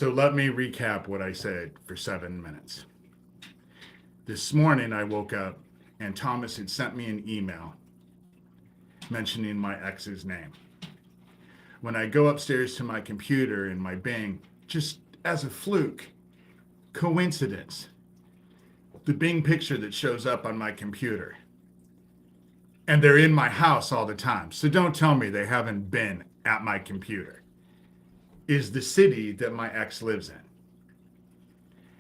So let me recap what I said for 7 minutes. This morning I woke up and Thomas had sent me an email mentioning my ex's name. When I go upstairs to my computer in my Bing, just as a fluke, coincidence, the Bing picture that shows up on my computer, and they're in my house all the time, so don't tell me they haven't been at my computer, is the city that my ex lives in.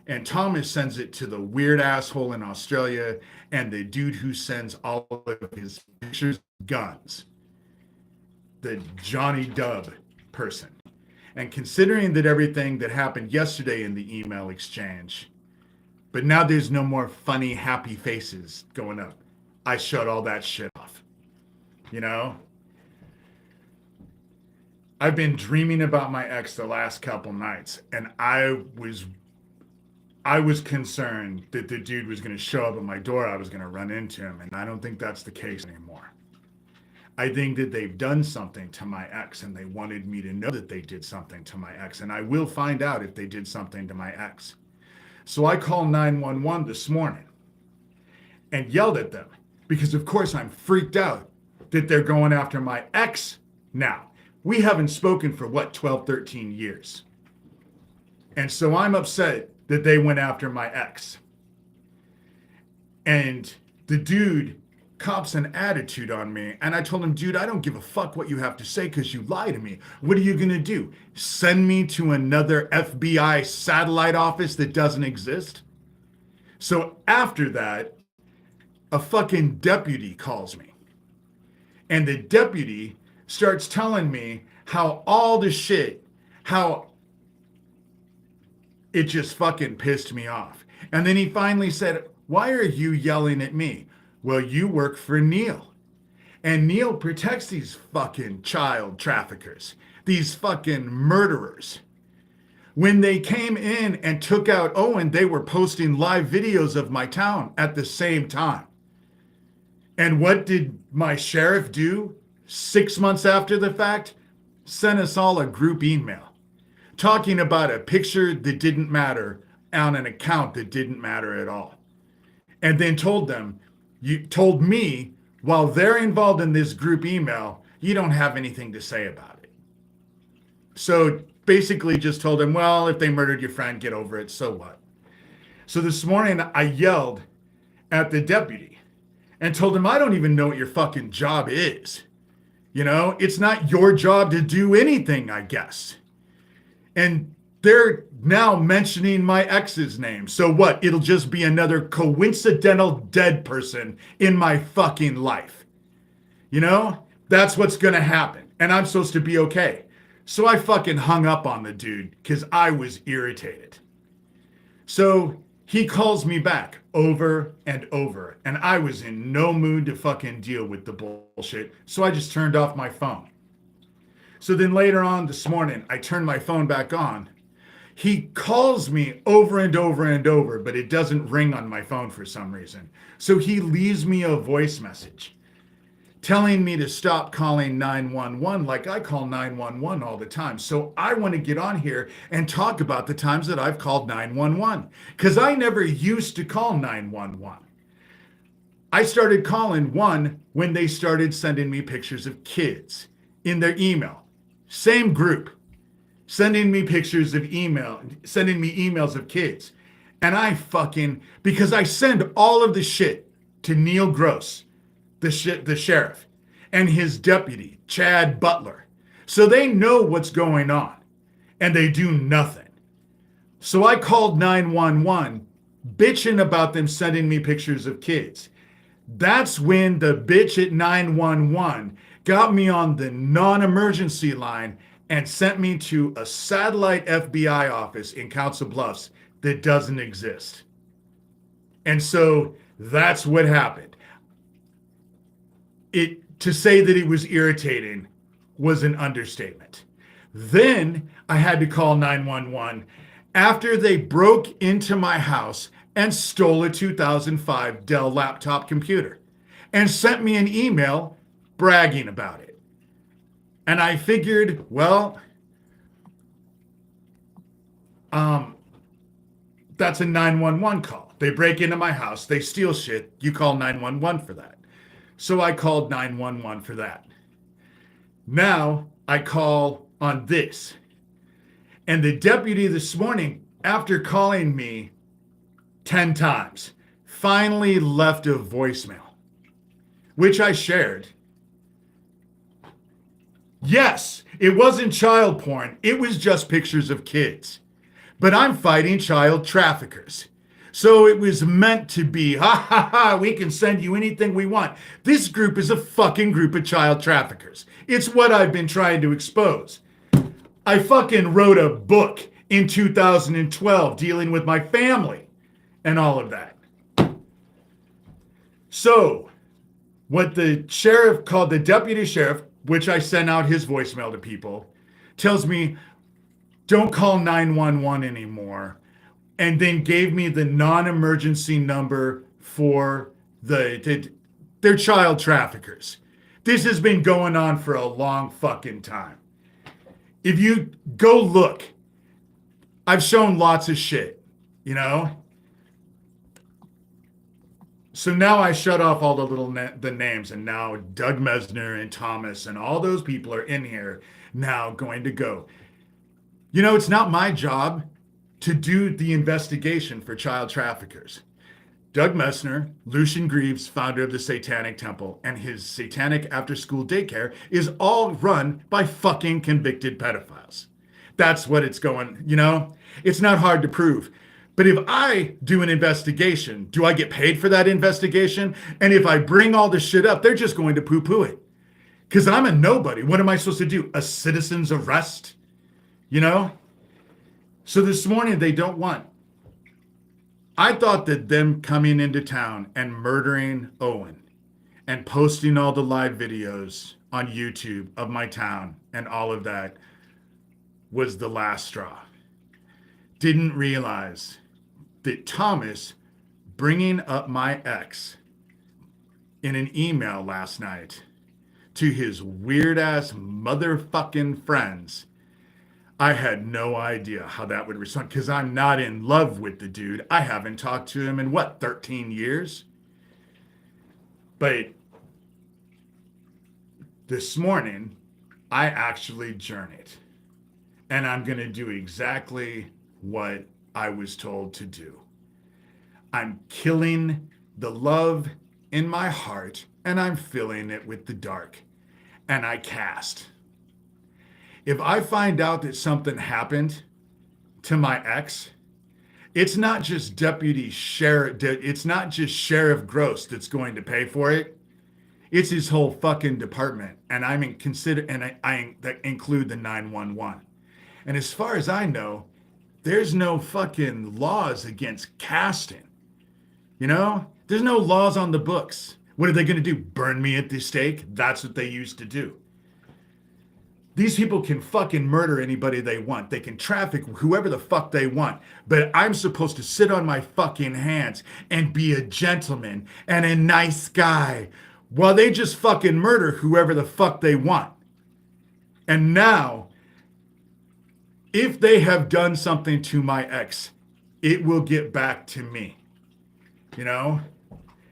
And Thomas sends it to the weird asshole in Australia and the dude who sends all of his pictures of guns, the Johnny Dub person. And considering that everything that happened yesterday in the email exchange, but now there's no more funny, happy faces going up, I shut all that shit off. You know? I've been dreaming about my ex the last couple nights, and I was concerned that the dude was going to show up at my door. I was going to run into him, and I don't think that's the case anymore. I think that they've done something to my ex, and they wanted me to know that they did something to my ex, and I will find out if they did something to my ex. So I called 911 this morning and yelled at them because, of course, I'm freaked out that they're going after my ex now. We haven't spoken for, 12, 13 years. And so I'm upset that they went after my ex. And the dude cops an attitude on me. And I told him, dude, I don't give a fuck what you have to say because you lie to me. What are you going to do? Send me to another FBI satellite office that doesn't exist? So after that, a fucking deputy calls me. And the deputy starts telling me how all the shit, how it just fucking pissed me off. And then he finally said, why are you yelling at me? Well, you work for Neil. And Neil protects these fucking child traffickers, these fucking murderers. When they came in and took out Owen, they were posting live videos of my town at the same time. And what did my sheriff do 6 months after the fact? Sent us all a group email talking about a picture that didn't matter on an account that didn't matter at all. And then told them, you told me, while they're involved in this group email, you don't have anything to say about it. So basically just told him, well, if they murdered your friend, get over it, so what? So this morning I yelled at the deputy and told him, I don't even know what your fucking job is. You know, it's not your job to do anything, I guess. And they're now mentioning my ex's name. So what? It'll just be another coincidental dead person in my fucking life. You know, that's what's going to happen. And I'm supposed to be okay. So I fucking hung up on the dude because I was irritated. So he calls me back over and over, and I was in no mood to fucking deal with the bullshit. So I just turned off my phone. So then later on this morning, I turned my phone back on. He calls me over and over and over, but it doesn't ring on my phone for some reason. So he leaves me a voice message telling me to stop calling 911 like I call 911 all the time. So I want to get on here and talk about the times that I've called 911 because I never used to call 911. I started calling one when they started sending me pictures of kids in their email. Same group, sending me pictures of sending me emails of kids. And I fucking, because I send all of the shit to Neil Gross, the sheriff, and his deputy, Chad Butler. So they know what's going on, and they do nothing. So I called 911, bitching about them sending me pictures of kids. That's when the bitch at 911 got me on the non-emergency line and sent me to a satellite FBI office in Council Bluffs that doesn't exist. And so that's what happened. To say that it was irritating was an understatement. Then I had to call 911 after they broke into my house and stole a 2005 Dell laptop computer and sent me an email bragging about it. And I figured, well, That's a 911 call. They break into my house, they steal shit. You call 911 for that. So I called 911 for that. Now I call on this. And the deputy this morning, after calling me 10 times, finally left a voicemail, which I shared. Yes, it wasn't child porn. It was just pictures of kids. But I'm fighting child traffickers. So it was meant to be, ha ha ha, we can send you anything we want. This group is a fucking group of child traffickers. It's what I've been trying to expose. I fucking wrote a book in 2012 dealing with my family and all of that. So what the sheriff called, the deputy sheriff, which I sent out his voicemail to people, tells me, don't call 911 anymore, and then gave me the non-emergency number for their child traffickers. This has been going on for a long fucking time. If you go look, I've shown lots of shit, you know? So now I shut off all the names, and now Doug Mesner and Thomas and all those people are in here now going to go. You know, it's not my job to do the investigation for child traffickers. Doug Mesner, Lucian Greaves, founder of the Satanic Temple, and his satanic after-school daycare is all run by fucking convicted pedophiles. That's what it's going, you know? It's not hard to prove. But if I do an investigation, do I get paid for that investigation? And if I bring all this shit up, they're just going to poo-poo it. Because I'm a nobody. What am I supposed to do? A citizen's arrest? You know? So this morning they don't want. I thought that them coming into town and murdering Owen and posting all the live videos on YouTube of my town and all of that was the last straw. Didn't realize that Thomas bringing up my ex in an email last night to his weird ass motherfucking friends, I had no idea how that would respond because I'm not in love with the dude. I haven't talked to him in 13 years? But this morning, I actually journeyed. And I'm going to do exactly what I was told to do. I'm killing the love in my heart and I'm filling it with the dark. And I cast. If I find out that something happened to my ex, it's not just it's not just Sheriff Gross that's going to pay for it. It's his whole fucking department. And I include the 911. And as far as I know, there's no fucking laws against casting. You know? There's no laws on the books. What are they going to do? Burn me at the stake? That's what they used to do. These people can fucking murder anybody they want. They can traffic whoever the fuck they want. But I'm supposed to sit on my fucking hands and be a gentleman and a nice guy while they just fucking murder whoever the fuck they want. And now, if they have done something to my ex, it will get back to me. You know?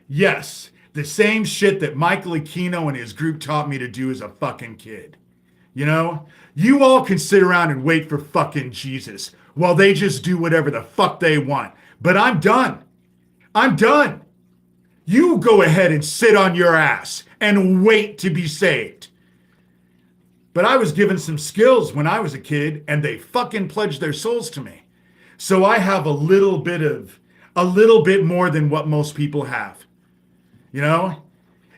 Yes, the same shit that Michael Aquino and his group taught me to do as a fucking kid. You know? You all can sit around and wait for fucking Jesus while they just do whatever the fuck they want. But I'm done. I'm done. You go ahead and sit on your ass and wait to be saved. But I was given some skills when I was a kid and they fucking pledged their souls to me. So I have a little bit more than what most people have. You know?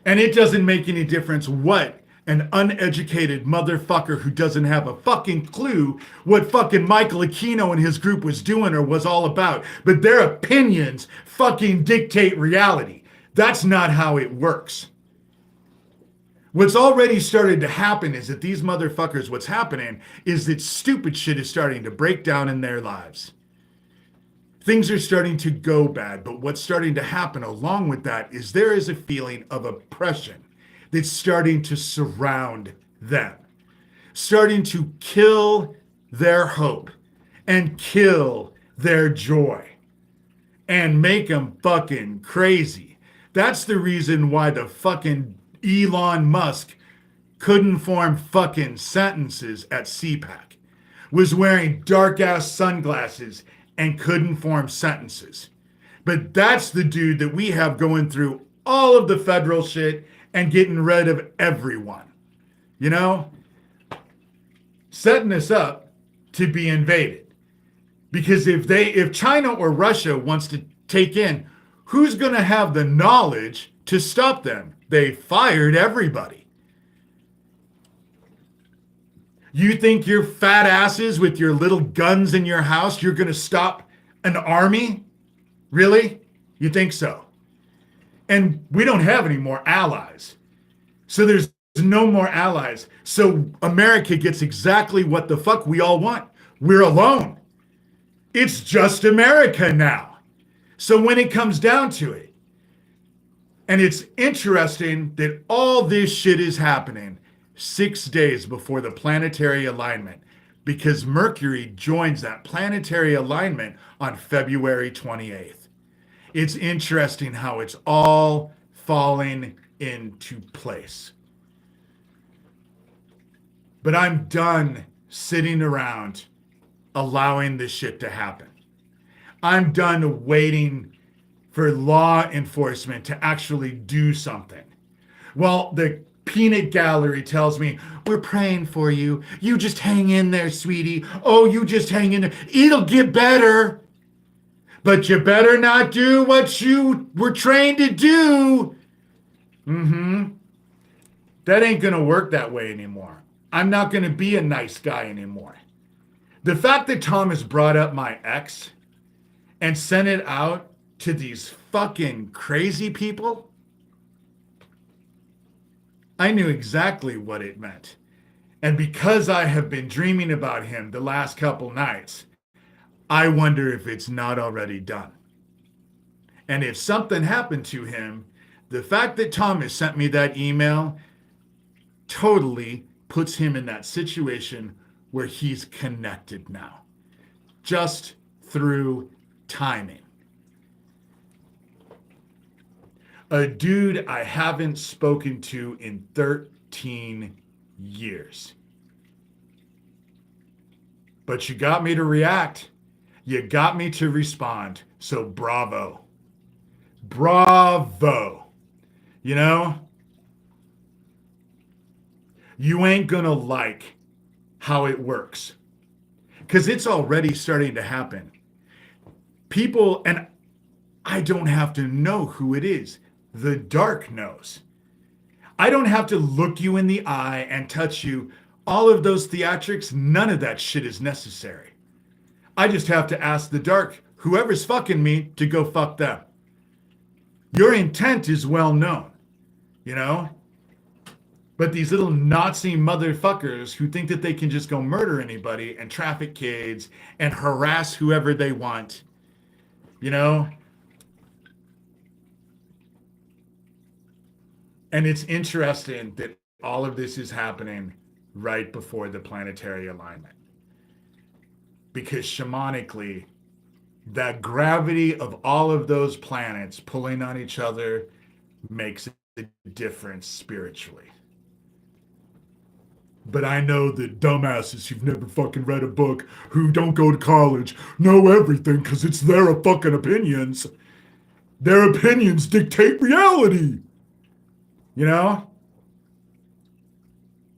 And it doesn't make any difference what an uneducated motherfucker who doesn't have a fucking clue what fucking Michael Aquino and his group was doing or was all about. But their opinions fucking dictate reality. That's not how it works. What's already started to happen is that these motherfuckers, what's happening is that stupid shit is starting to break down in their lives. Things are starting to go bad, but what's starting to happen along with that is there is a feeling of oppression that's starting to surround them, starting to kill their hope and kill their joy and make them fucking crazy. That's the reason why the fucking Elon Musk couldn't form fucking sentences at CPAC, was wearing dark ass sunglasses and couldn't form sentences. But that's the dude that we have going through all of the federal shit and getting rid of everyone. You know? Setting us up to be invaded. Because if China or Russia wants to take in, who's going to have the knowledge to stop them? They fired everybody. You think your fat asses with your little guns in your house, you're going to stop an army? Really? You think so? And we don't have any more allies. So there's no more allies. So America gets exactly what the fuck we all want. We're alone. It's just America now. So when it comes down to it, and it's interesting that all this shit is happening 6 days before the planetary alignment, because Mercury joins that planetary alignment on February 28th. It's interesting how it's all falling into place. But I'm done sitting around allowing this shit to happen. I'm done waiting for law enforcement to actually do something. Well, the peanut gallery tells me, we're praying for you. You just hang in there, sweetie. Oh, you just hang in there. It'll get better. But you better not do what you were trained to do. That ain't going to work that way anymore. I'm not going to be a nice guy anymore. The fact that Thomas brought up my ex and sent it out to these fucking crazy people, I knew exactly what it meant. And because I have been dreaming about him the last couple nights, I wonder if it's not already done. And if something happened to him, the fact that Thomas sent me that email totally puts him in that situation where he's connected now, just through timing. A dude I haven't spoken to in 13 years. But you got me to react. You got me to respond. So bravo. Bravo. You know? You ain't gonna like how it works. Because it's already starting to happen. People, and I don't have to know who it is. The dark knows. I don't have to look you in the eye and touch you. All of those theatrics, none of that shit is necessary. I just have to ask the dark, whoever's fucking me, to go fuck them. Your intent is well known, you know? But these little Nazi motherfuckers who think that they can just go murder anybody and traffic kids and harass whoever they want, you know? And it's interesting that all of this is happening right before the planetary alignment. Because shamanically, that gravity of all of those planets pulling on each other makes a difference spiritually. But I know that dumbasses who've never fucking read a book, who don't go to college, know everything because it's their fucking opinions. Their opinions dictate reality. You know?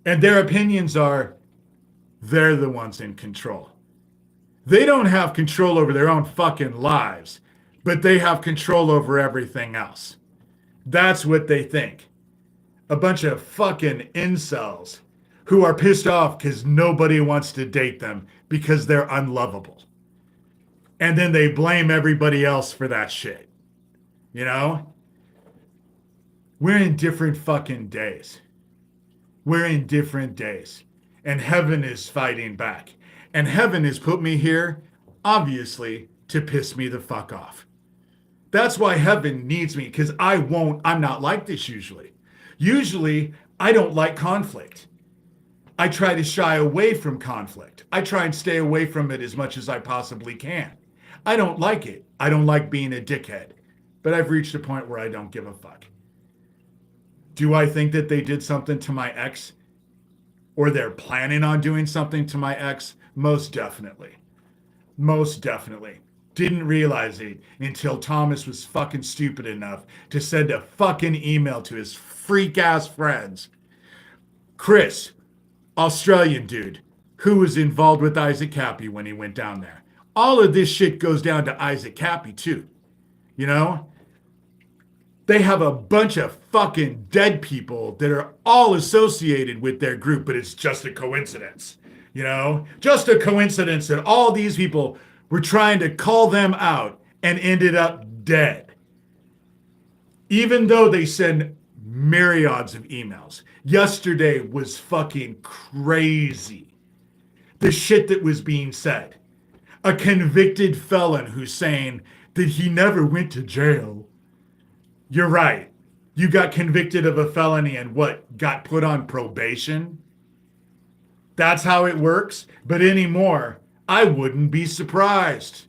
And their opinions are, they're the ones in control. They don't have control over their own fucking lives, but they have control over everything else. That's what they think. A bunch of fucking incels who are pissed off because nobody wants to date them because they're unlovable. And then they blame everybody else for that shit. You know? We're in different fucking days. We're in different days. And heaven is fighting back. And heaven has put me here, obviously, to piss me the fuck off. That's why heaven needs me, because I'm not like this usually. Usually, I don't like conflict. I try to shy away from conflict. I try and stay away from it as much as I possibly can. I don't like it. I don't like being a dickhead. But I've reached a point where I don't give a fuck. Do I think that they did something to my ex? Or they're planning on doing something to my ex? Most definitely. Most definitely. Didn't realize it until Thomas was fucking stupid enough to send a fucking email to his freak ass friends. Chris, Australian dude, who was involved with Isaac Cappy when he went down there. All of this shit goes down to Isaac Cappy too. You know? They have a bunch of fucking dead people that are all associated with their group, but it's just a coincidence. You know? Just a coincidence that all these people were trying to call them out and ended up dead. Even though they send myriads of emails. Yesterday was fucking crazy. The shit that was being said. A convicted felon who's saying that he never went to jail. You're right. You got convicted of a felony and what? Got put on probation? That's how it works? But anymore, I wouldn't be surprised.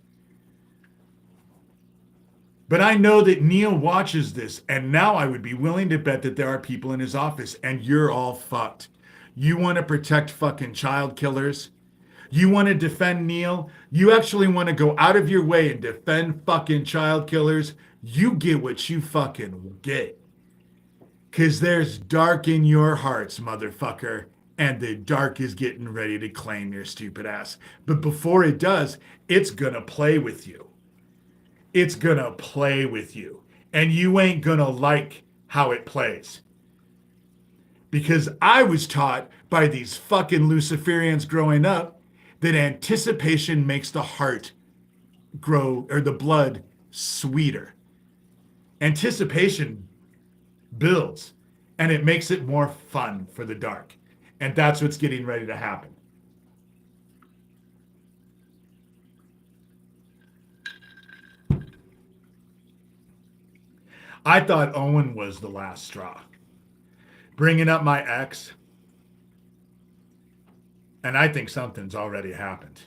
But I know that Neil watches this, and now I would be willing to bet that there are people in his office, and you're all fucked. You want to protect fucking child killers? You want to defend Neil? You actually want to go out of your way and defend fucking child killers? You get what you fucking get. Because there's dark in your hearts, motherfucker, and the dark is getting ready to claim your stupid ass. But before it does, it's gonna play with you. It's gonna play with you. And you ain't gonna like how it plays. Because I was taught by these fucking Luciferians growing up that anticipation makes the heart grow, or the blood sweeter. Anticipation builds, and it makes it more fun for the dark. And that's what's getting ready to happen. I thought Owen was the last straw. Bringing up my ex. And I think something's already happened.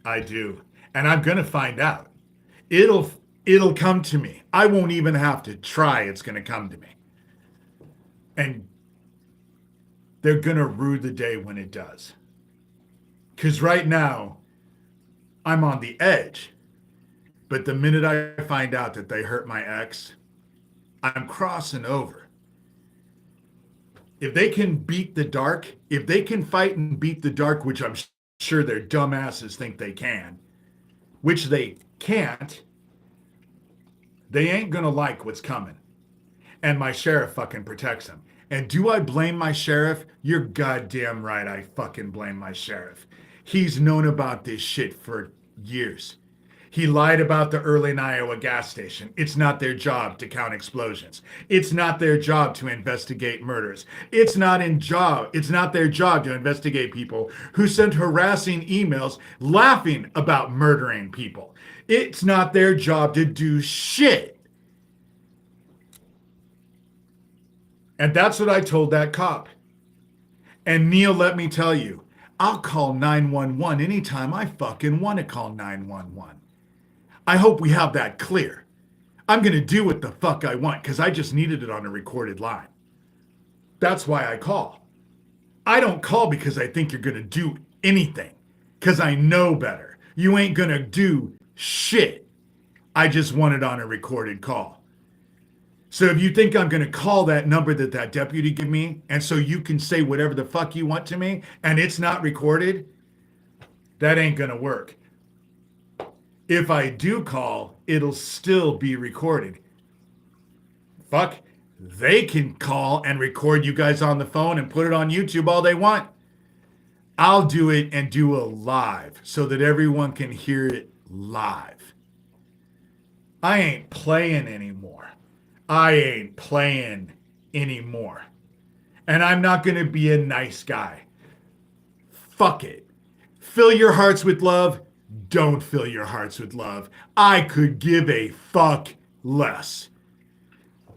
I do. And I'm going to find out. It'll come to me. I won't even have to try. It's going to come to me. And they're going to rue the day when it does. Because right now, I'm on the edge. But the minute I find out that they hurt my ex, I'm crossing over. If they can beat the dark, if they can fight and beat the dark, which I'm sure their dumbasses think they can, which they can't, they ain't gonna like what's coming. And my sheriff fucking protects them. And do I blame my sheriff? You're goddamn right I fucking blame my sheriff. He's known about this shit for years. He lied about the Early Iowa gas station. It's not their job to count explosions. It's not their job to investigate murders. It's not their job to investigate people who sent harassing emails laughing about murdering people. It's not their job to do shit. And that's what I told that cop. And Neil, let me tell you, I'll call 911 anytime I fucking want to call 911. I hope we have that clear. I'm going to do what the fuck I want because I just needed it on a recorded line. That's why I call. I don't call because I think you're going to do anything because I know better. You ain't going to do shit. I just want it on a recorded call. So if you think I'm going to call that number that deputy gave me and so you can say whatever the fuck you want to me and it's not recorded, that ain't going to work. If I do call, it'll still be recorded. Fuck, they can call and record you guys on the phone and put it on YouTube all they want. I'll do it and do a live so that everyone can hear it live. I ain't playing anymore. I ain't playing anymore. And I'm not going to be a nice guy. Fuck it. Fill your hearts with love. Don't fill your hearts with love. I could give a fuck less.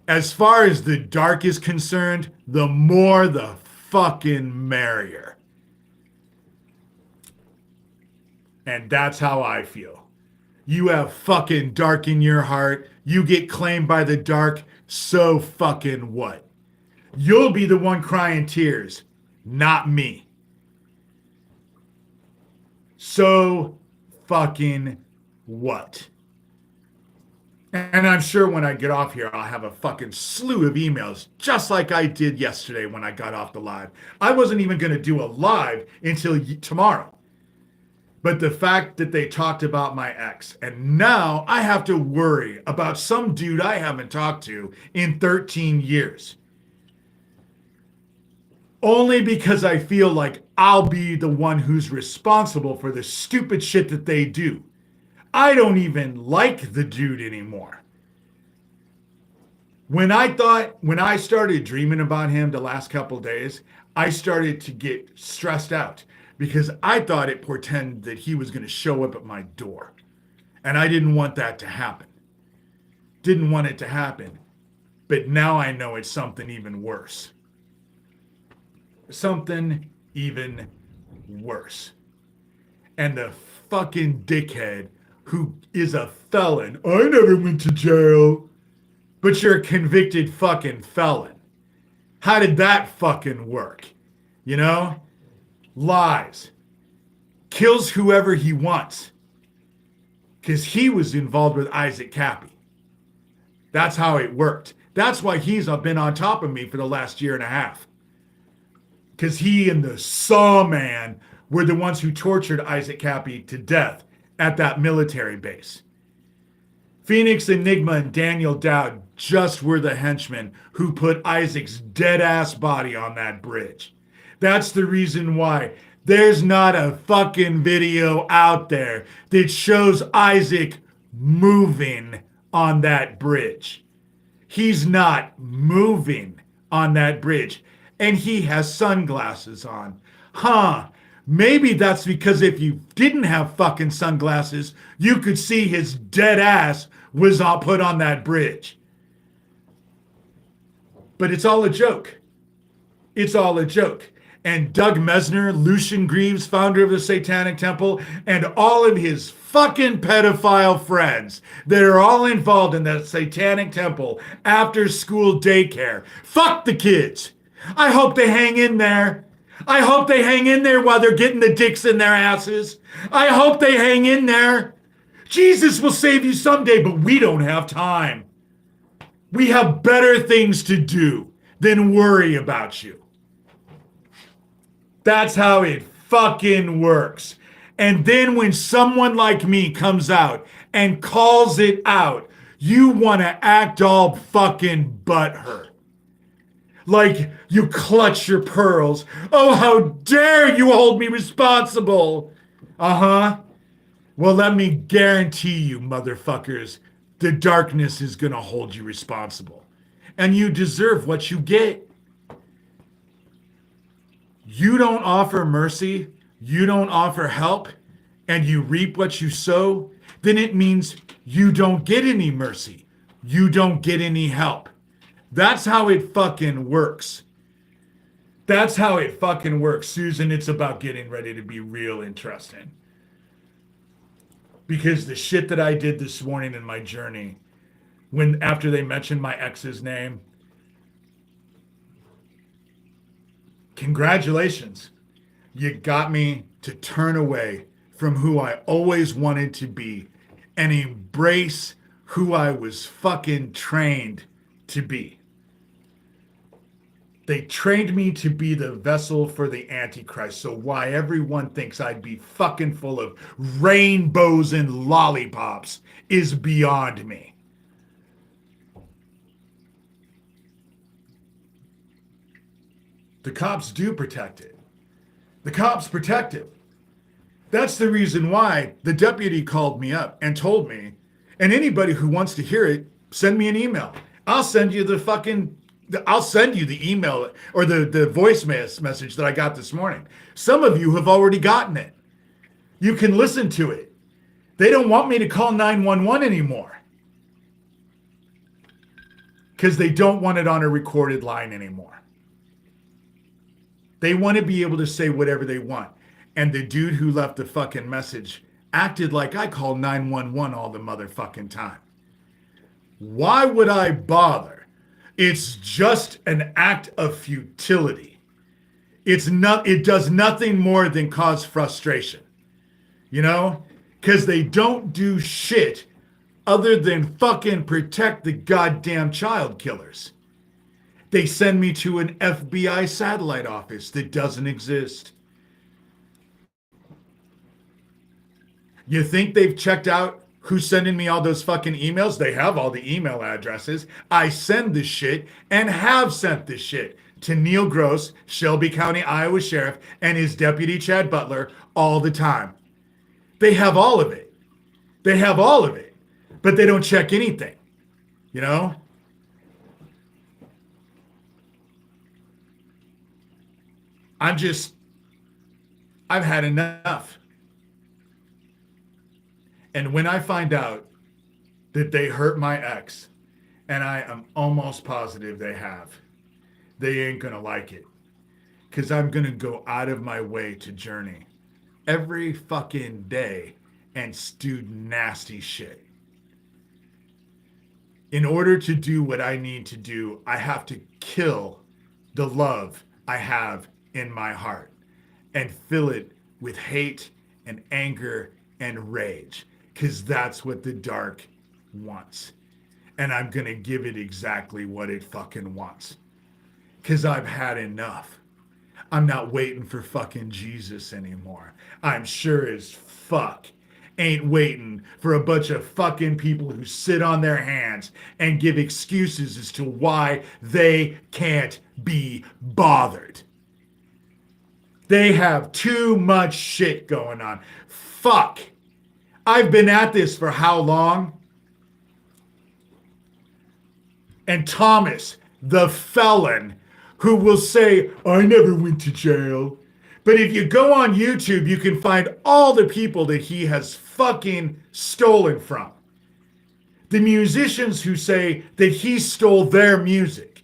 As far as the dark is concerned, the more the fucking merrier. And that's how I feel. You have fucking dark in your heart. You get claimed by the dark. So fucking what? You'll be the one crying tears, not me. So fucking what? And I'm sure when I get off here, I'll have a fucking slew of emails, just like I did yesterday when I got off the live. I wasn't even going to do a live until tomorrow. But the fact that they talked about my ex, and now I have to worry about some dude I haven't talked to in 13 years. Only because I feel like I'll be the one who's responsible for the stupid shit that they do. I don't even like the dude anymore. When I started dreaming about him the last couple of days, I started to get stressed out because I thought it portended that he was going to show up at my door. And I didn't want that to happen. Didn't want it to happen. But now I know it's something even worse. Something even worse. And the fucking dickhead who is a felon. I never went to jail. But you're a convicted fucking felon. How did that fucking work? You know? Lies. Kills whoever he wants. Because he was involved with Isaac Cappy. That's how it worked. That's why he's been on top of me for the last year and a half. Because he and the Saw Man were the ones who tortured Isaac Cappy to death at that military base. Phoenix Enigma and Daniel Dowd just were the henchmen who put Isaac's dead-ass body on that bridge. That's the reason why there's not a fucking video out there that shows Isaac moving on that bridge. He's not moving on that bridge. And he has sunglasses on. Maybe that's because if you didn't have fucking sunglasses, you could see his dead ass was all put on that bridge. But it's all a joke. It's all a joke. And Doug Mesner, Lucian Greaves, founder of the Satanic Temple, and all of his fucking pedophile friends that are all involved in that Satanic Temple after school daycare. Fuck the kids. I hope they hang in there. I hope they hang in there while they're getting the dicks in their asses. I hope they hang in there. Jesus will save you someday, but we don't have time. We have better things to do than worry about you. That's how it fucking works. And then when someone like me comes out and calls it out, you want to act all fucking butthurt. Like you clutch your pearls. Oh, how dare you hold me responsible. Well, let me guarantee you, motherfuckers, the darkness is going to hold you responsible. And you deserve what you get. You don't offer mercy, you don't offer help, and you reap what you sow, then it means you don't get any mercy. You don't get any help. That's how it fucking works. That's how it fucking works. Susan, it's about getting ready to be real interesting. Because the shit that I did this morning in my journey, after they mentioned my ex's name, congratulations. You got me to turn away from who I always wanted to be and embrace who I was fucking trained to be. They trained me to be the vessel for the Antichrist. So why everyone thinks I'd be fucking full of rainbows and lollipops is beyond me. The cops do protect it. The cops protect it. That's the reason why the deputy called me up and told me, and anybody who wants to hear it, send me an email. I'll send you the email or the voice message that I got this morning. Some of you have already gotten it. You can listen to it. They don't want me to call 911 anymore because they don't want it on a recorded line anymore. They want to be able to say whatever they want. And the dude who left the fucking message acted like I call 911 all the motherfucking time. Why would I bother? It's just an act of futility. It does nothing more than cause frustration. You know? Because they don't do shit other than fucking protect the goddamn child killers. They send me to an FBI satellite office that doesn't exist. You think they've checked out who's sending me all those fucking emails? They have all the email addresses. I send this shit and have sent this shit to Neil Gross, Shelby County, Iowa Sheriff, and his deputy Chad Butler all the time. They have all of it. They have all of it, but they don't check anything, you know? I've had enough. And when I find out that they hurt my ex, and I am almost positive they have, they ain't gonna like it. Because I'm gonna go out of my way to journey every fucking day and do nasty shit. In order to do what I need to do, I have to kill the love I have in my heart and fill it with hate and anger and rage, because that's what the dark wants. And I'm going to give it exactly what it fucking wants, because I've had enough. I'm not waiting for fucking Jesus anymore. I'm sure as fuck ain't waiting for a bunch of fucking people who sit on their hands and give excuses as to why they can't be bothered. They have too much shit going on. Fuck. I've been at this for how long? And Thomas, the felon, who will say, I never went to jail. But if you go on YouTube, you can find all the people that he has fucking stolen from. The musicians who say that he stole their music.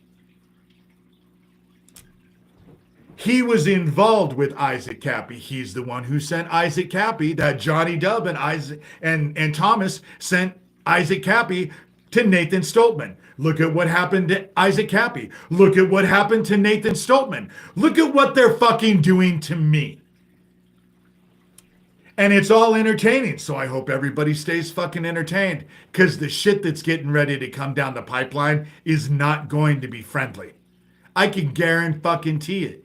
He was involved with Isaac Cappy. He's the one who sent Isaac Cappy, that Johnny Dub and Thomas sent Isaac Cappy to Nathan Stoltman. Look at what happened to Isaac Cappy. Look at what happened to Nathan Stoltman. Look at what they're fucking doing to me. And it's all entertaining, so I hope everybody stays fucking entertained, because the shit that's getting ready to come down the pipeline is not going to be friendly. I can guarantee it.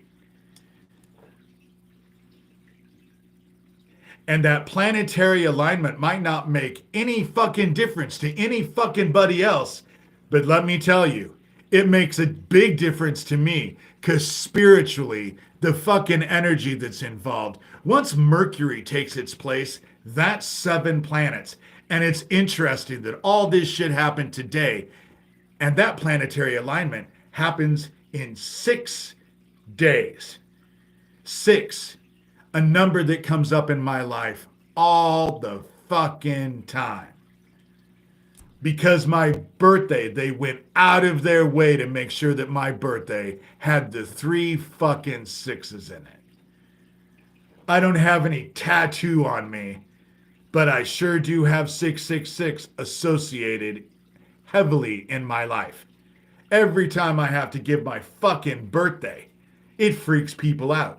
And that planetary alignment might not make any fucking difference to any fucking buddy else, but let me tell you, it makes a big difference to me, because spiritually, the fucking energy that's involved, once Mercury takes its place, that's 7 planets. And it's interesting that all this shit happened today, and that planetary alignment happens in 6 days. 6. A number that comes up in my life all the fucking time. Because my birthday, they went out of their way to make sure that my birthday had the 3 fucking 6s in it. I don't have any tattoo on me, but I sure do have 666 associated heavily in my life. Every time I have to give my fucking birthday, it freaks people out.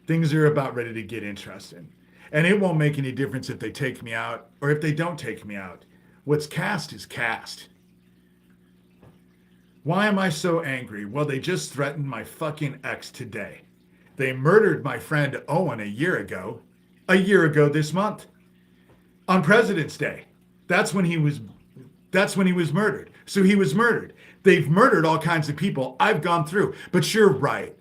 Things are about ready to get interesting. And it won't make any difference if they take me out or if they don't take me out. What's cast is cast. Why am I so angry? Well, they just threatened my fucking ex today. They murdered my friend Owen a year ago this month. On President's Day. That's when he was murdered. So he was murdered. They've murdered all kinds of people. I've gone through. But you're right.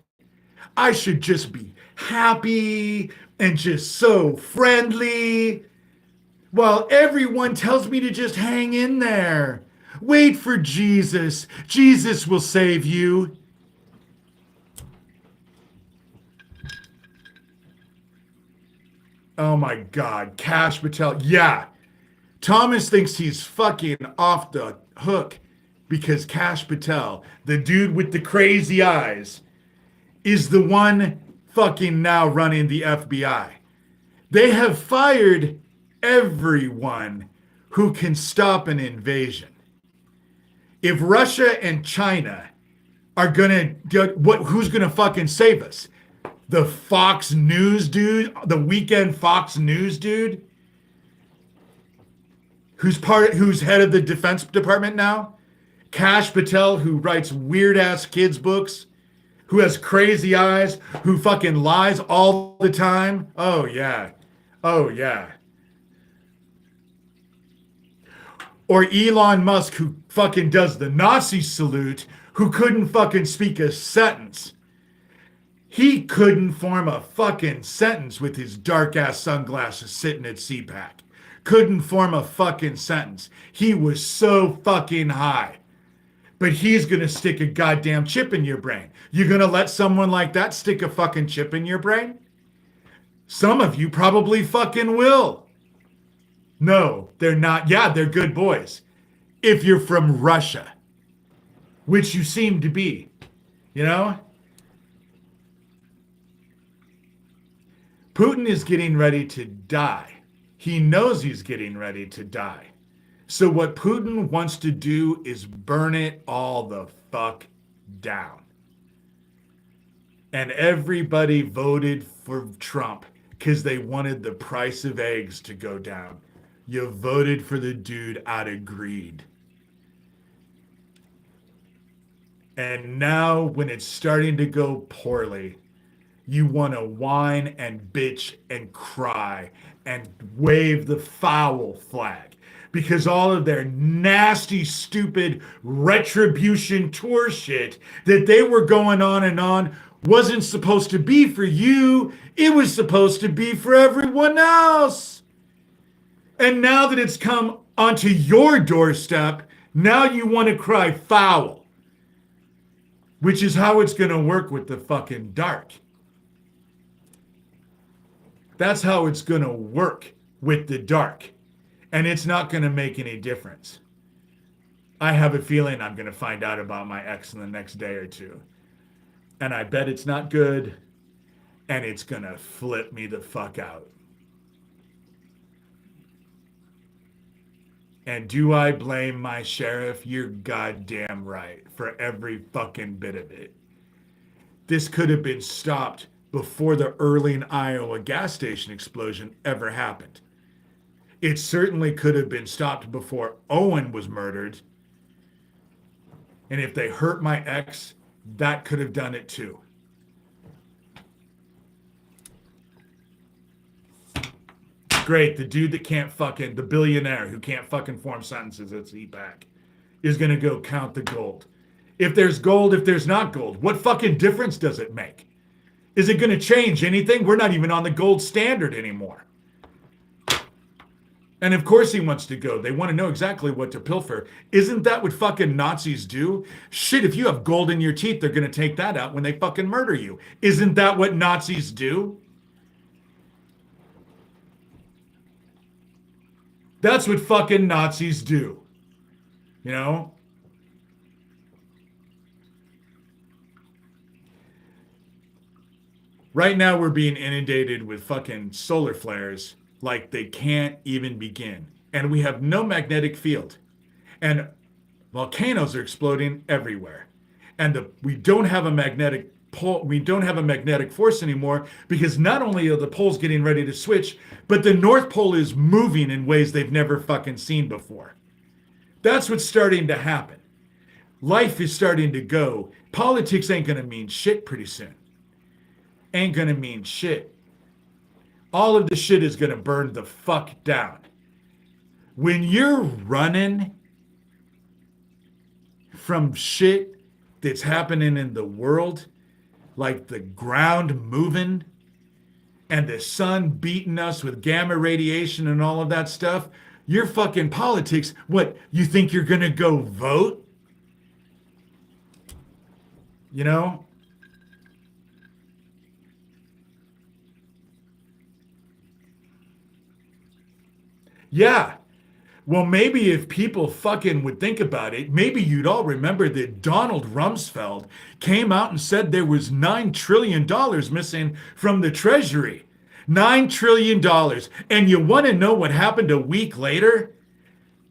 I should just be happy and just so friendly, while everyone tells me to just hang in there. Wait for Jesus. Jesus will save you. Oh my God, Cash Patel. Yeah, Thomas thinks he's fucking off the hook because Kash Patel, the dude with the crazy eyes, is the one fucking now running the FBI. They have fired everyone who can stop an invasion. If Russia and China are gonna who's gonna fucking save us? The Fox News dude, the weekend Fox News dude, who's head of the Defense Department now? Kash Patel, who writes weird ass kids books, who has crazy eyes, who fucking lies all the time. Oh yeah. Oh yeah. Or Elon Musk, who fucking does the Nazi salute, who couldn't fucking speak a sentence. He couldn't form a fucking sentence with his dark ass sunglasses sitting at CPAC. Couldn't form a fucking sentence. He was so fucking high. But he's gonna stick a goddamn chip in your brain. You're gonna let someone like that stick a fucking chip in your brain? Some of you probably fucking will. No, they're not. Yeah, they're good boys. If you're from Russia, which you seem to be, you know? Putin is getting ready to die. He knows he's getting ready to die. So what Putin wants to do is burn it all the fuck down. And everybody voted for Trump because they wanted the price of eggs to go down. You voted for the dude out of greed. And now when it's starting to go poorly, you want to whine and bitch and cry and wave the foul flag because all of their nasty, stupid retribution tour shit that they were going on and on wasn't supposed to be for you. It was supposed to be for everyone else. And now that it's come onto your doorstep, now you want to cry foul, which is how it's going to work with the fucking dark. That's how it's going to work with the dark. And it's not going to make any difference. I have a feeling I'm going to find out about my ex in the next day or two. And I bet it's not good. And it's going to flip me the fuck out. And do I blame my sheriff? You're goddamn right for every fucking bit of it. This could have been stopped before the Earling, Iowa gas station explosion ever happened. It certainly could have been stopped before Owen was murdered. And if they hurt my ex, that could have done it too. Great, the dude that can't fucking, the billionaire who can't fucking form sentences at CPAC is going to go count the gold. If there's gold, if there's not gold, what fucking difference does it make? Is it going to change anything? We're not even on the gold standard anymore. And of course he wants to go. They want to know exactly what to pilfer. Isn't that what fucking Nazis do? Shit, if you have gold in your teeth, they're going to take that out when they fucking murder you. Isn't that what Nazis do? That's what fucking Nazis do. You know? Right now we're being inundated with fucking solar flares like they can't even begin. And we have no magnetic field. And volcanoes are exploding everywhere. And we don't have a magnetic pole, we don't have a magnetic force anymore because not only are the poles getting ready to switch, but the North Pole is moving in ways they've never fucking seen before. That's what's starting to happen. Life is starting to go. Politics ain't gonna mean shit pretty soon. Ain't gonna mean shit. All of the shit is gonna burn the fuck down. When you're running from shit that's happening in the world, like the ground moving and the sun beating us with gamma radiation and all of that stuff, your fucking politics, what, you think you're gonna go vote? You know? Yeah, Well, maybe if people fucking would think about it, maybe you'd all remember that Donald Rumsfeld came out and said there was $9 trillion missing from the Treasury. $9 trillion. And you want to know what happened a week later?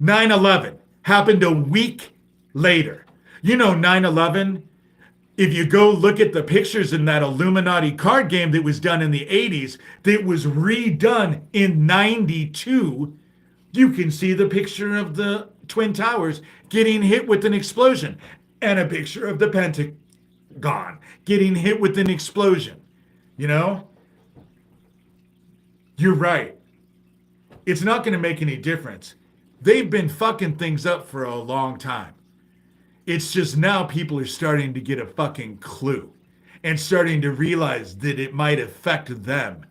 9/11 happened a week later. You know 9/11, if you go look at the pictures in that Illuminati card game that was done in the 80s, that was redone in 92, you can see the picture of the Twin Towers getting hit with an explosion and a picture of the Pentagon getting hit with an explosion. You know? You're right. It's not going to make any difference. They've been fucking things up for a long time. It's just now people are starting to get a fucking clue and starting to realize that it might affect them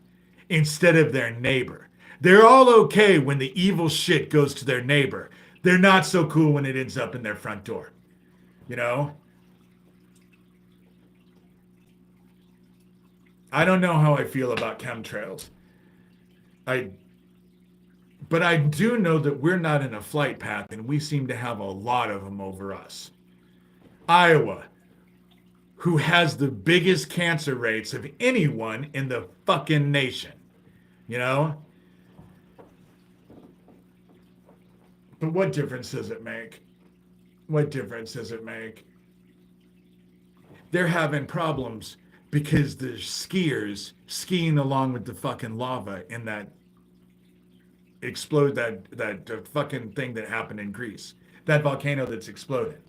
instead of their neighbor. They're all okay when the evil shit goes to their neighbor. They're not so cool when it ends up in their front door. You know? I don't know how I feel about chemtrails. But I do know that we're not in a flight path and we seem to have a lot of them over us. Iowa, who has the biggest cancer rates of anyone in the fucking nation. You know? But what difference does it make? What difference does it make? They're having problems because the skiers skiing along with the fucking lava in that that fucking thing that happened in Greece. That volcano that's exploded.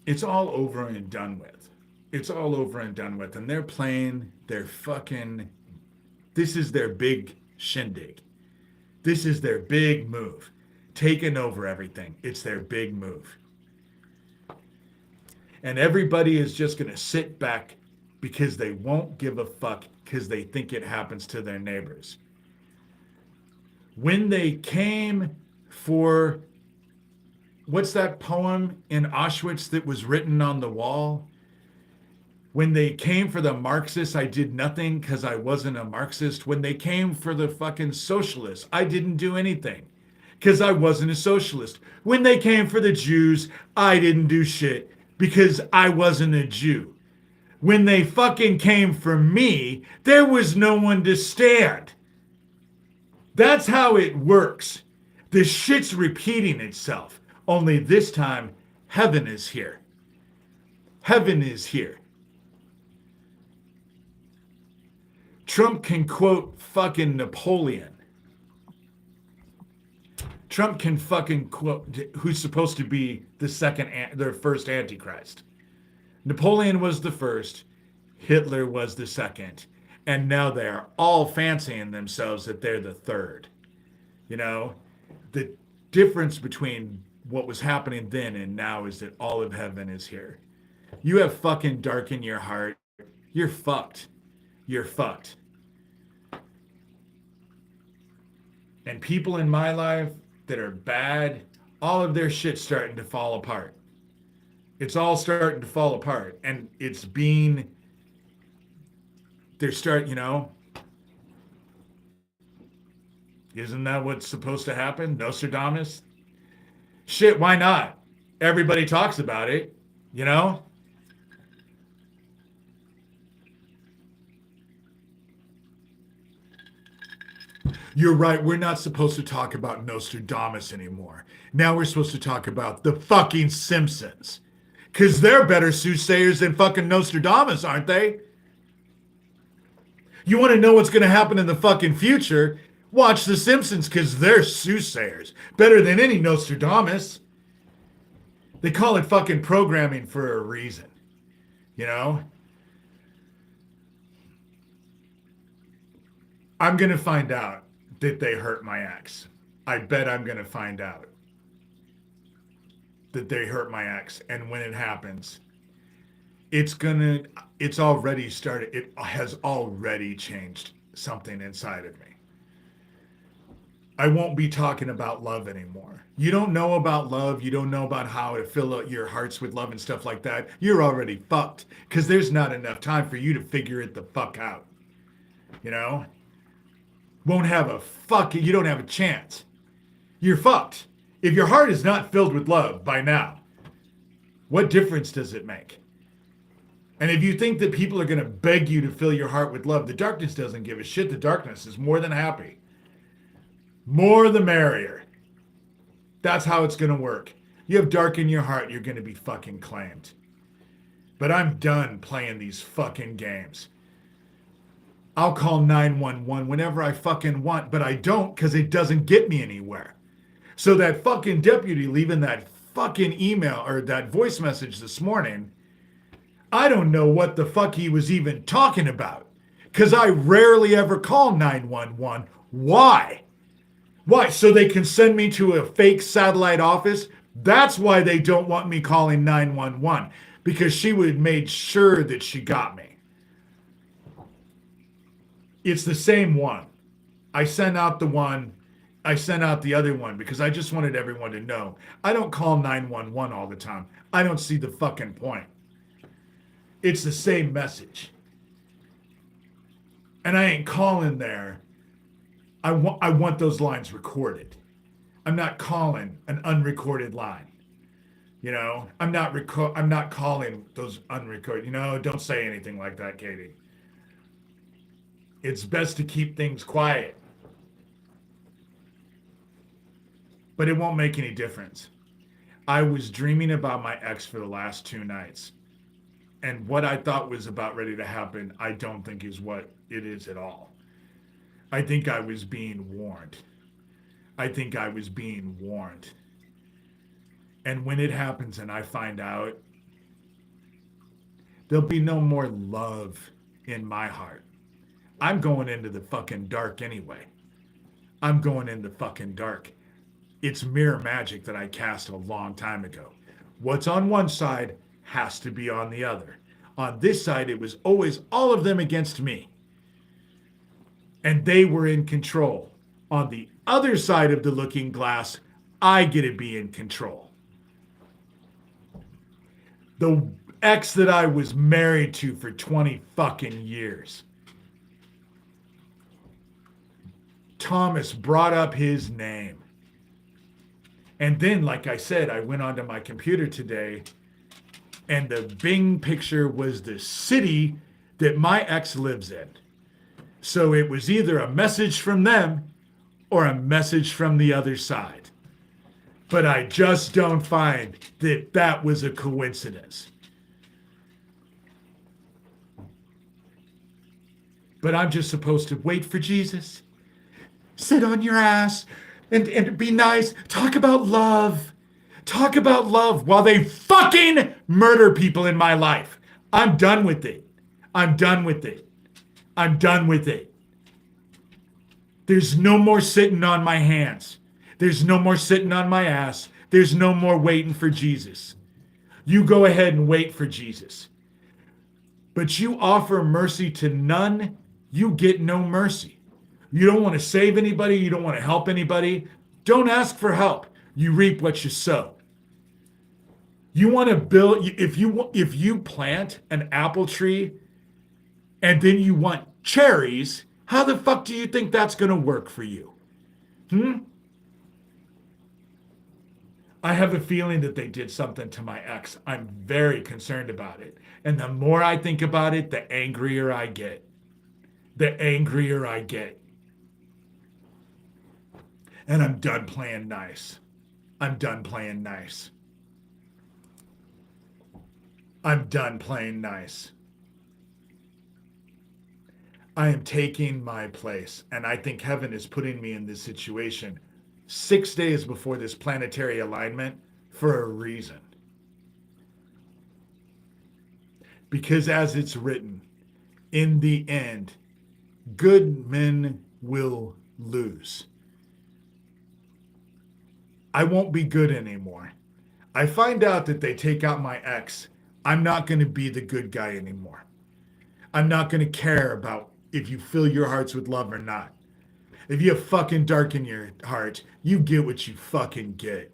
It's all over and done with. It's all over and done with. And they're playing their fucking, this is their big shindig. This is their big move. Taking over everything. It's their big move. And everybody is just going to sit back because they won't give a fuck because they think it happens to their neighbors. When they came for, what's that poem in Auschwitz that was written on the wall? When they came for the Marxists, I did nothing because I wasn't a Marxist. When they came for the fucking socialists, I didn't do anything because I wasn't a socialist. When they came for the Jews, I didn't do shit because I wasn't a Jew. When they fucking came for me, there was no one to stand. That's how it works. The shit's repeating itself. Only this time, heaven is here. Heaven is here. Trump can quote fucking Napoleon. Trump can fucking quote who's supposed to be their first Antichrist. Napoleon was the first, Hitler was the second, and now they're all fancying themselves that they're the third. You know, the difference between what was happening then and now is that all of heaven is here. You have fucking dark in your heart, you're fucked. You're fucked. And people in my life that are bad, all of their shit's starting to fall apart. It's all starting to fall apart. And it's being, you know, isn't that what's supposed to happen? Nostradamus? Shit, why not? Everybody talks about it, you know? You're right. We're not supposed to talk about Nostradamus anymore. Now we're supposed to talk about the fucking Simpsons. Because they're better soothsayers than fucking Nostradamus, aren't they? You want to know what's going to happen in the fucking future? Watch the Simpsons because they're soothsayers. Better than any Nostradamus. They call it fucking programming for a reason. You know? I'm going to find out that they hurt my ex. I bet I'm going to find out that they hurt my ex. And when it happens, it's already started. It has already changed something inside of me. I won't be talking about love anymore. You don't know about love. You don't know about how to fill your hearts with love and stuff like that. You're already fucked because there's not enough time for you to figure it the fuck out. You know? Won't have a fuck. You don't have a chance. You're fucked. If your heart is not filled with love by now, what difference does it make? And if you think that people are going to beg you to fill your heart with love, the darkness doesn't give a shit. The darkness is more than happy. More the merrier. That's how it's going to work. You have dark in your heart, you're going to be fucking claimed. But I'm done playing these fucking games. I'll call 911 whenever I fucking want, but I don't because it doesn't get me anywhere. So that fucking deputy leaving that fucking email or that voice message this morning, I don't know what the fuck he was even talking about because I rarely ever call 911. Why? Why? So they can send me to a fake satellite office? That's why they don't want me calling 911 because she would have made sure that she got me. It's the same one. I sent out the other one because I just wanted everyone to know. I don't call 911 all the time. I don't see the fucking point. It's the same message. And I ain't calling there. I want those lines recorded. I'm not calling an unrecorded line. You know, I'm not calling those unrecorded. You know, don't say anything like that, Katie. It's best to keep things quiet. But it won't make any difference. I was dreaming about my ex for the last 2 nights. And what I thought was about ready to happen, I don't think is what it is at all. I think I was being warned. And when it happens and I find out, there'll be no more love in my heart. I'm going into the fucking dark anyway. I'm going into fucking dark. It's mirror magic that I cast a long time ago. What's on one side has to be on the other. On this side, it was always all of them against me. And they were in control. On the other side of the looking glass, I get to be in control. The ex that I was married to for 20 fucking years. Thomas brought up his name. And then, like I said, I went onto my computer today and the Bing picture was the city that my ex lives in. So it was either a message from them or a message from the other side. But I just don't find that that was a coincidence. But I'm just supposed to wait for Jesus, sit on your ass, and be nice, talk about love while they fucking murder people in my life. I'm done with it. There's no more sitting on my hands. There's no more sitting on my ass. There's no more waiting for Jesus. You go ahead and wait for Jesus. But you offer mercy to none, you get no mercy. You don't want to save anybody. You don't want to help anybody. Don't ask for help. You reap what you sow. You want to build, if you plant an apple tree and then you want cherries, how the fuck do you think that's going to work for you? I have a feeling that they did something to my ex. I'm very concerned about it. And the more I think about it, the angrier I get. And I'm done playing nice. I'm done playing nice. I am taking my place, and I think heaven is putting me in this situation 6 days before this planetary alignment for a reason. Because as it's written, in the end, good men will lose. I won't be good anymore. I find out that they take out my ex. I'm not going to be the good guy anymore. I'm not going to care about if you fill your hearts with love or not. If you fucking darken your heart, you get what you fucking get.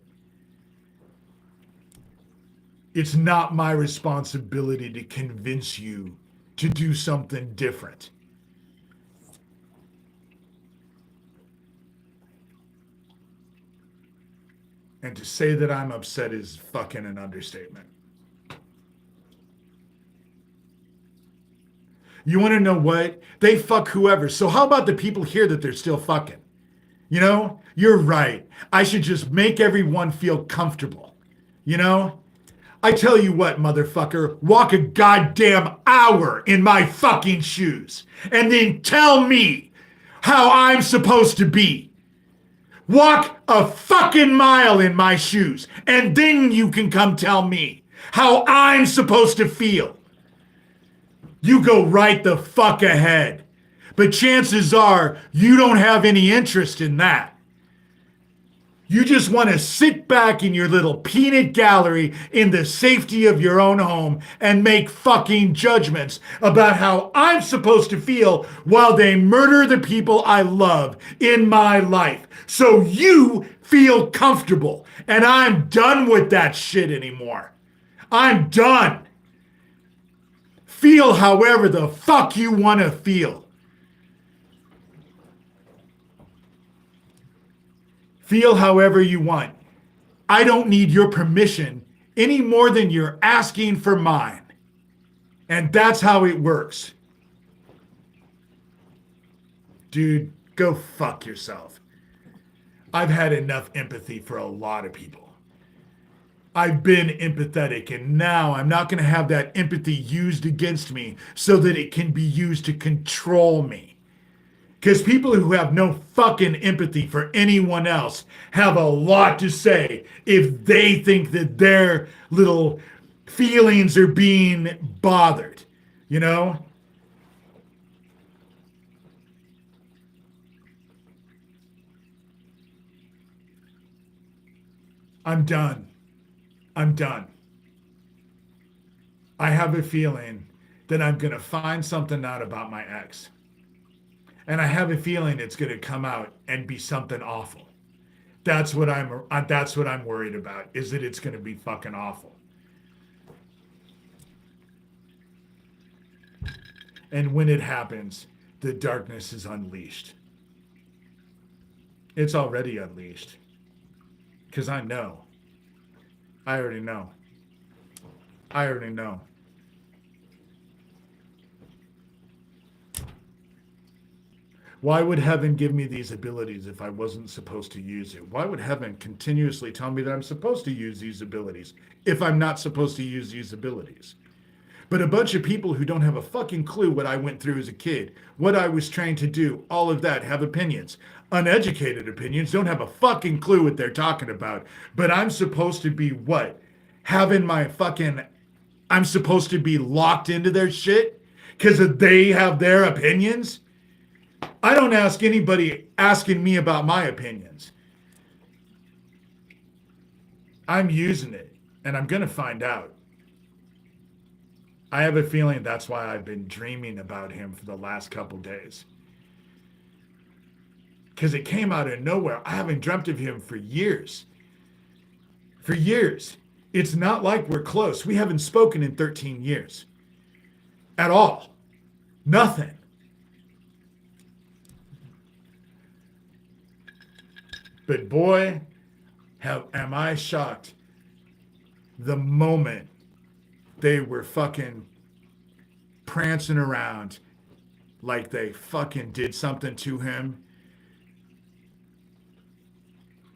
It's not my responsibility to convince you to do something different. And to say that I'm upset is fucking an understatement. You want to know what? They fuck whoever. So how about the people here that they're still fucking? You know, you're right. I should just make everyone feel comfortable. You know? I tell you what, motherfucker, walk a goddamn hour in my fucking shoes and then tell me how I'm supposed to be. Walk a fucking mile in my shoes and then you can come tell me how I'm supposed to feel. You go right the fuck ahead. But chances are you don't have any interest in that. You just want to sit back in your little peanut gallery in the safety of your own home and make fucking judgments about how I'm supposed to feel while they murder the people I love in my life. So you feel comfortable. And I'm done with that shit anymore. I'm done. Feel however the fuck you want to feel. Feel however you want. I don't need your permission any more than you're asking for mine. And that's how it works. Dude, go fuck yourself. I've had enough empathy for a lot of people. I've been empathetic, and now I'm not going to have that empathy used against me so that it can be used to control me. Because people who have no fucking empathy for anyone else have a lot to say if they think that their little feelings are being bothered, you know? I'm done. I'm done. I have a feeling that I'm going to find something out about my ex. And I have a feeling it's going to come out and be something awful. That's what I'm worried about, is that it's going to be fucking awful. And when it happens, the darkness is unleashed. It's already unleashed. Because I know. I already know. I already know. Why would heaven give me these abilities if I wasn't supposed to use it? Why would heaven continuously tell me that I'm supposed to use these abilities if I'm not supposed to use these abilities? But a bunch of people who don't have a fucking clue what I went through as a kid, what I was trained to do, all of that, have opinions. Uneducated opinions, don't have a fucking clue what they're talking about. But I'm supposed to be what? Having my fucking... I'm supposed to be locked into their shit because they have their opinions? I don't ask anybody asking me about my opinions. I'm using it, and I'm going to find out. I have a feeling that's why I've been dreaming about him for the last couple days. Because it came out of nowhere. I haven't dreamt of him for years. For years. It's not like we're close. We haven't spoken in 13 years. At all. Nothing. But boy, am I shocked the moment they were fucking prancing around like they fucking did something to him.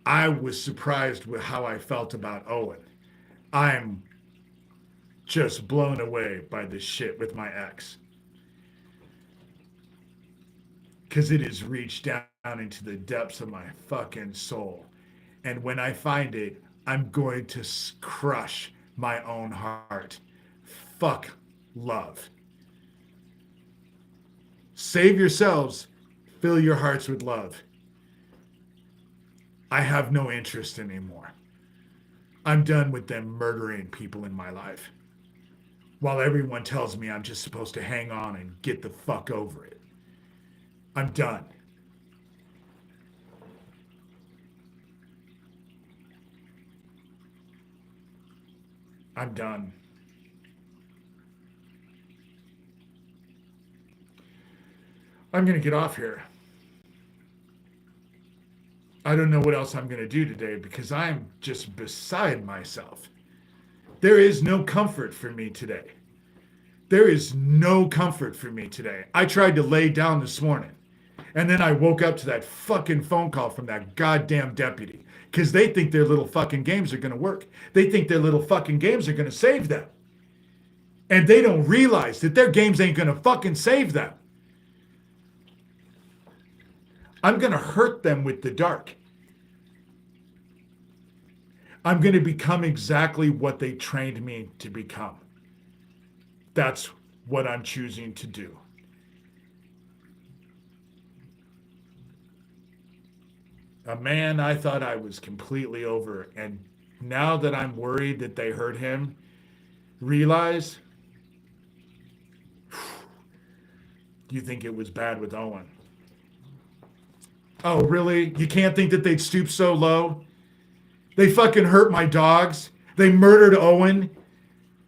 I was surprised with how I felt about Owen. I'm just blown away by this shit with my ex. Because it has reached down into the depths of my fucking soul. And when I find it, I'm going to crush my own heart. Fuck love. Save yourselves. Fill your hearts with love. I have no interest anymore. I'm done with them murdering people in my life. While everyone tells me I'm just supposed to hang on and get the fuck over it. I'm done. I'm done. I'm going to get off here. I don't know what else I'm going to do today because I'm just beside myself. There is no comfort for me today. There is no comfort for me today. I tried to lay down this morning, and then I woke up to that fucking phone call from that goddamn deputy because they think their little fucking games are going to work. They think their little fucking games are going to save them. And they don't realize that their games ain't going to fucking save them. I'm going to hurt them with the dark. I'm going to become exactly what they trained me to become. That's what I'm choosing to do. A man I thought I was completely over, and now that I'm worried that they hurt him, realize, you think it was bad with Owen. Oh, really? You can't think that they'd stoop so low? They fucking hurt my dogs. They murdered Owen.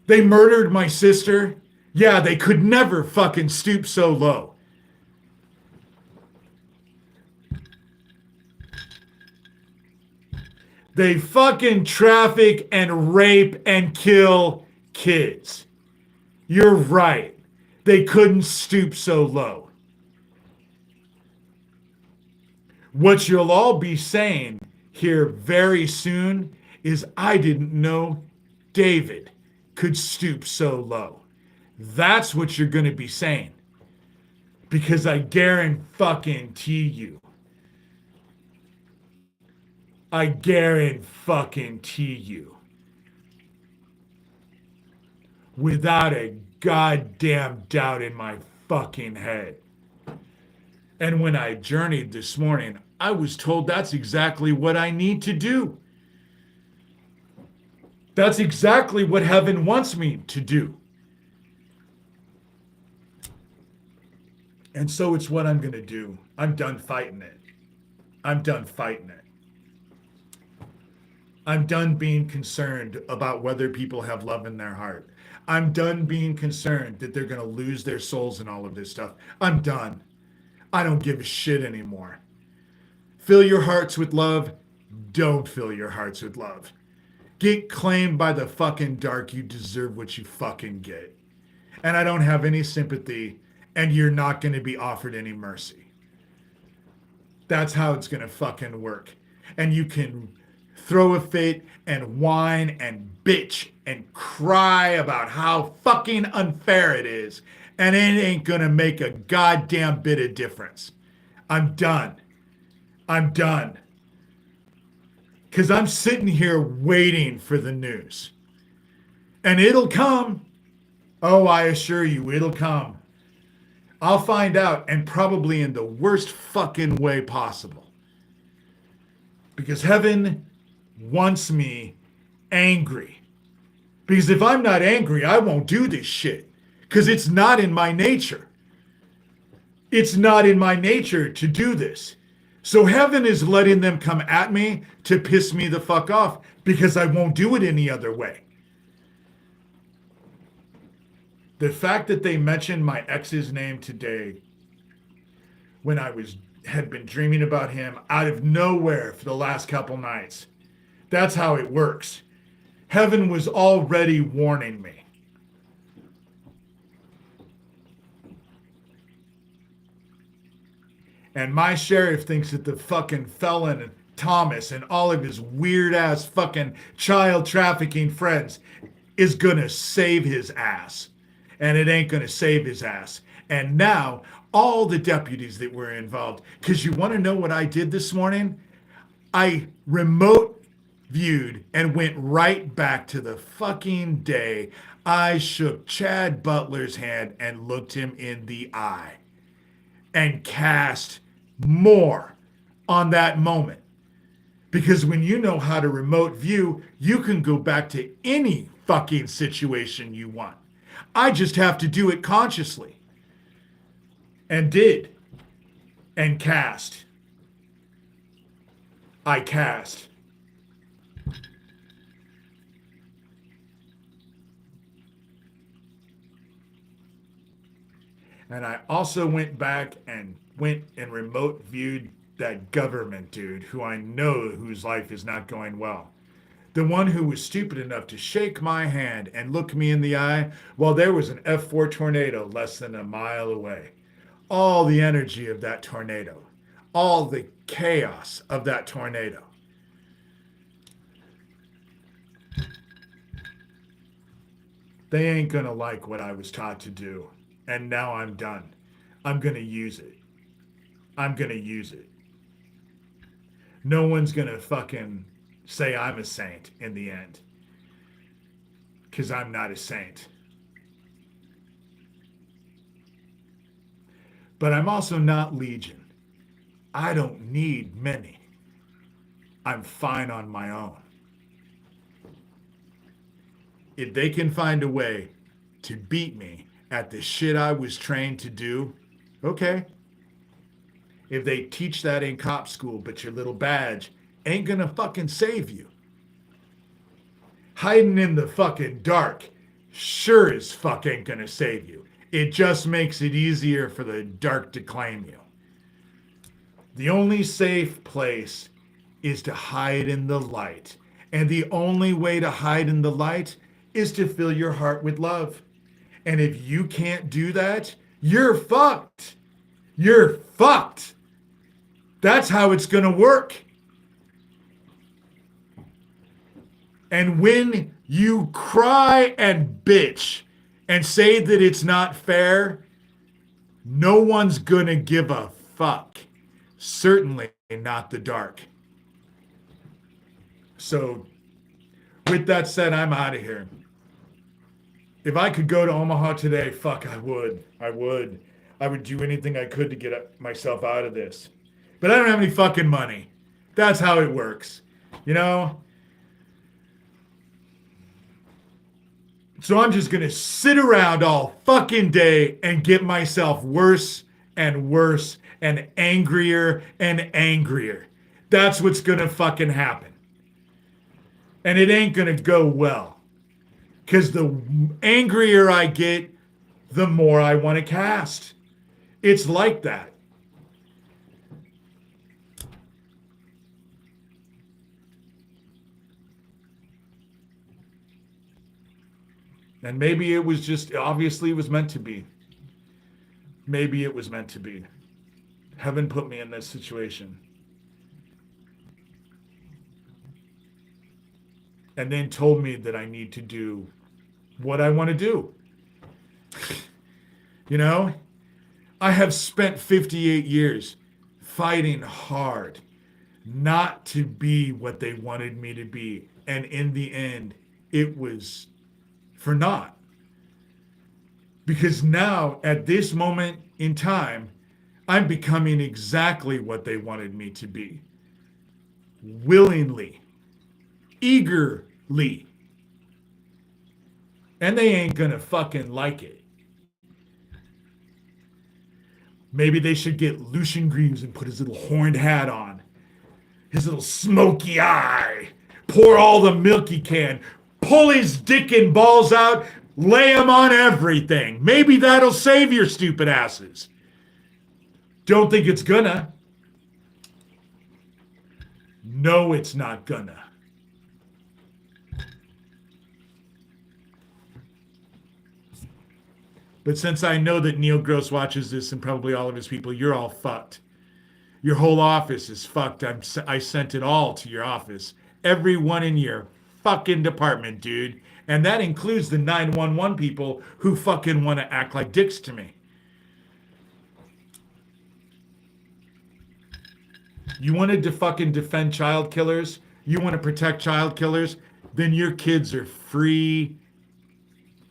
They murdered my sister. Yeah, they could never fucking stoop so low. They fucking traffic and rape and kill kids. You're right. They couldn't stoop so low. What you'll all be saying here very soon is I didn't know David could stoop so low. That's what you're going to be saying. Because I guarantee you. I guarantee you. Without a goddamn doubt in my fucking head. And when I journeyed this morning, I was told that's exactly what I need to do. That's exactly what heaven wants me to do. And so it's what I'm going to do. I'm done fighting it. I'm done fighting it. I'm done being concerned about whether people have love in their heart. I'm done being concerned that they're going to lose their souls and all of this stuff. I'm done. I don't give a shit anymore. Fill your hearts with love. Don't fill your hearts with love. Get claimed by the fucking dark. You deserve what you fucking get. And I don't have any sympathy, and you're not going to be offered any mercy. That's how it's going to fucking work. And you can throw a fit and whine and bitch and cry about how fucking unfair it is. And it ain't going to make a goddamn bit of difference. I'm done. I'm done. Because I'm sitting here waiting for the news. And it'll come. Oh, I assure you, it'll come. I'll find out, and probably in the worst fucking way possible. Because heaven wants me angry. Because if I'm not angry, I won't do this shit. Because it's not in my nature. It's not in my nature to do this. So heaven is letting them come at me to piss me the fuck off because I won't do it any other way. The fact that they mentioned my ex's name today when I had been dreaming about him out of nowhere for the last couple nights, that's how it works. Heaven was already warning me. And my sheriff thinks that the fucking felon Thomas and all of his weird ass fucking child trafficking friends is gonna save his ass. And it ain't gonna save his ass. And now all the deputies that were involved, because you want to know what I did this morning? I remote viewed and went right back to the fucking day I shook Chad Butler's hand and looked him in the eye and cast more on that moment. Because when you know how to remote view, you can go back to any fucking situation you want. I just have to do it consciously. And did. And cast. I cast. And I also went back and went and remote viewed that government dude who I know whose life is not going well. The one who was stupid enough to shake my hand and look me in the eye while there was an F4 tornado less than a mile away. All the energy of that tornado, all the chaos of that tornado. They ain't gonna like what I was taught to do. And now I'm done. I'm gonna use it. I'm gonna use it. No one's gonna fucking say I'm a saint in the end. Because I'm not a saint. But I'm also not Legion. I don't need many. I'm fine on my own. If they can find a way to beat me at the shit I was trained to do, okay. If they teach that in cop school, but your little badge ain't gonna fucking save you. Hiding in the fucking dark sure as fuck ain't gonna save you. It just makes it easier for the dark to claim you. The only safe place is to hide in the light. And the only way to hide in the light is to fill your heart with love. And if you can't do that, you're fucked. You're fucked. That's how it's going to work. And when you cry and bitch and say that it's not fair, no one's going to give a fuck. Certainly not the dark. So, with that said, I'm out of here. If I could go to Omaha today, fuck, I would. I would do anything I could to get myself out of this. But I don't have any fucking money. That's how it works. You know? So I'm just going to sit around all fucking day and get myself worse and worse and angrier and angrier. That's what's going to fucking happen. And it ain't going to go well. Because the angrier I get, the more I want to cast. It's like that. And maybe it was just, obviously it was meant to be. Maybe it was meant to be. Heaven put me in this situation. And then told me that I need to do what I want to do. You know, I have spent 58 years fighting hard not to be what they wanted me to be. And in the end, it was for naught. Because now, at this moment in time, I'm becoming exactly what they wanted me to be. Willingly. Eagerly. And they ain't gonna fucking like it. Maybe they should get Lucian Greaves and put his little horned hat on. His little smoky eye. Pour all the milk he can. Pull his dick and balls out. Lay them on everything. Maybe that'll save your stupid asses. Don't think it's gonna. No, it's not gonna. But since I know that Neil Gross watches this and probably all of his people, you're all fucked. Your whole office is fucked. I sent it all to your office. Everyone in your fucking department, dude. And that includes the 911 people who fucking want to act like dicks to me. You wanted to fucking defend child killers? You want to protect child killers? Then your kids are free.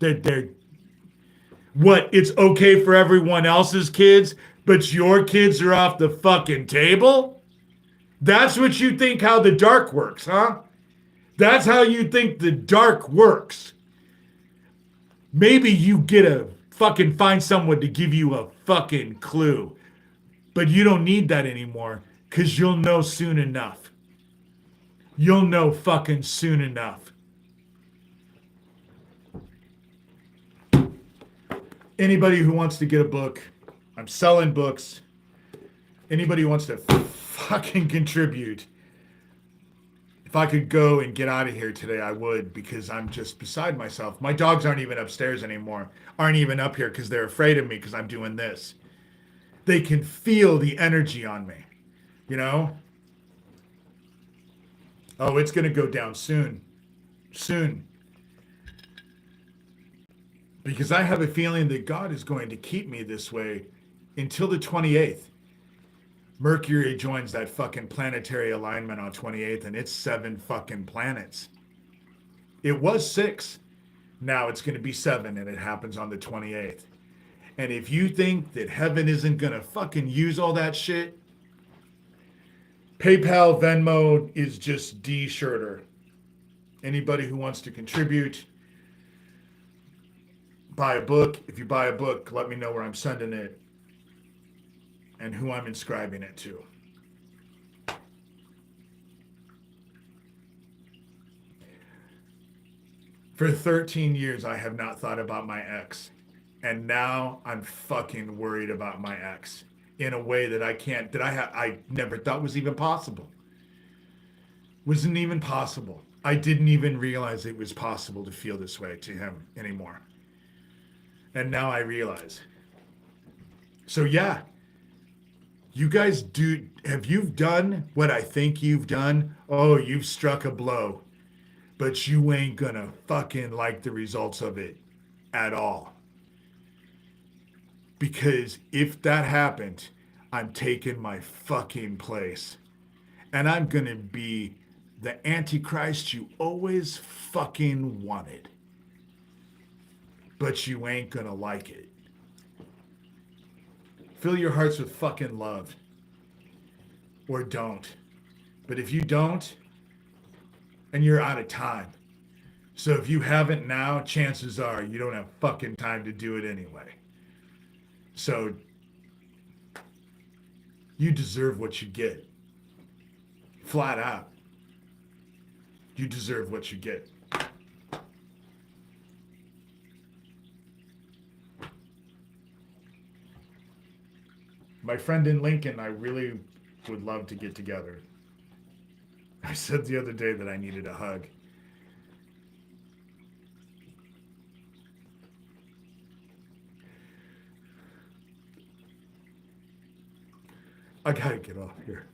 They're what, it's okay for everyone else's kids, but your kids are off the fucking table? That's what you think how the dark works, huh? That's how you think the dark works. Maybe you get a fucking find someone to give you a fucking clue. But you don't need that anymore, because you'll know soon enough. You'll know fucking soon enough. Anybody who wants to get a book, I'm selling books. Anybody who wants to fucking contribute, if I could go and get out of here today, I would, because I'm just beside myself. My dogs aren't even upstairs anymore, aren't even up here because they're afraid of me because I'm doing this. They can feel the energy on me, you know? Oh, it's going to go down soon. Soon. Because I have a feeling that God is going to keep me this way until the 28th. Mercury joins that fucking planetary alignment on 28th, and it's 7 fucking planets. It was 6. Now it's going to be 7, and it happens on the 28th. And if you think that heaven isn't going to fucking use all that shit, PayPal, Venmo is just D Shurter. Anybody who wants to contribute, buy a book. If you buy a book, let me know where I'm sending it and who I'm inscribing it to. For 13 years, I have not thought about my ex. And now I'm fucking worried about my ex in a way that I never thought was even possible. Wasn't even possible. I didn't even realize it was possible to feel this way to him anymore. And now I realize. So yeah, you guys have you done what I think you've done? Oh, you've struck a blow, but you ain't gonna fucking like the results of it at all. Because if that happened, I'm taking my fucking place. And I'm gonna be the Antichrist you always fucking wanted. But you ain't gonna like it. Fill your hearts with fucking love. Or don't. But if you don't, and you're out of time. So if you haven't now, chances are you don't have fucking time to do it anyway. So you deserve what you get. Flat out. You deserve what you get. My friend in Lincoln, I really would love to get together. I said the other day that I needed a hug. I gotta get off here.